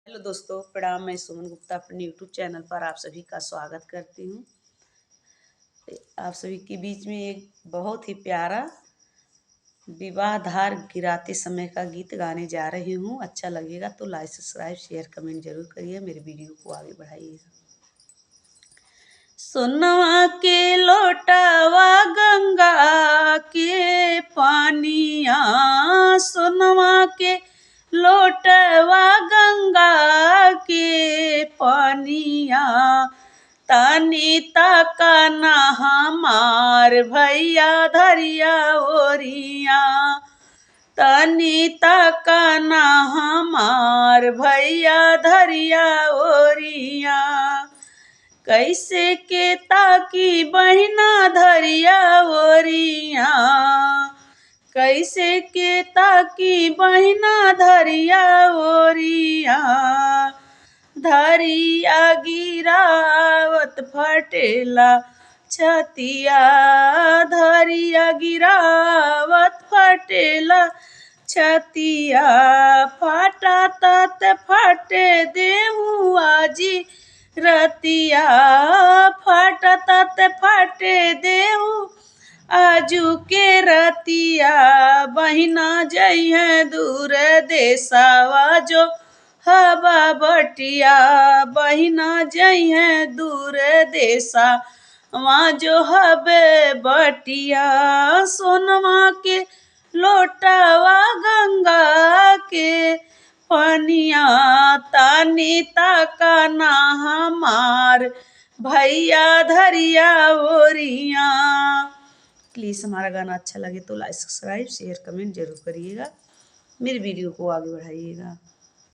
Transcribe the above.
Hello दोस्तों, प्रणाम। मैं सुमन गुप्ता अपने यूट्यूब चैनल पर आप सभी का स्वागत करती हूँ। आप सभी के बीच में एक बहुत ही प्यारा विवाह धार गिराते समय का गीत गाने जा रही हूँ। अच्छा लगेगा तो लाइक सब्सक्राइब शेयर कमेंट जरूर करिए, मेरे वीडियो को आगे बढ़ाइएगा। सोनवा के लोटावा गंगा के पानिया, सोनवा के लोटवा गंगा के पानिया, तानी ताका ना हमार भैया धरिया ओरिया, तानी ताका ना हमार भैया धरिया ओरिया। कैसे के ताकी बहिना धरिया ओरिया, कैसे के ताकी बहिना धरिया ओरिया। धरिया गिरावत फटेला छतिया, धरिया गिरावत फटेला छतिया। फाटा तत फटे देहु आजी रतिया, फाटा तत फटे देहु आजू के रतिया। बहिना जइहे दूर देसावा जो हवा बटिया, बहिना जइहे दूर देसा वहाँ जो हबे बटिया। सोनवा के लोटावा गंगा के पनिया, तानी ताका ना हमार भैया धरिया ओरिया। प्लीज़ हमारा गाना अच्छा लगे तो लाइक सब्सक्राइब शेयर कमेंट जरूर करिएगा, मेरे वीडियो को आगे बढ़ाइएगा।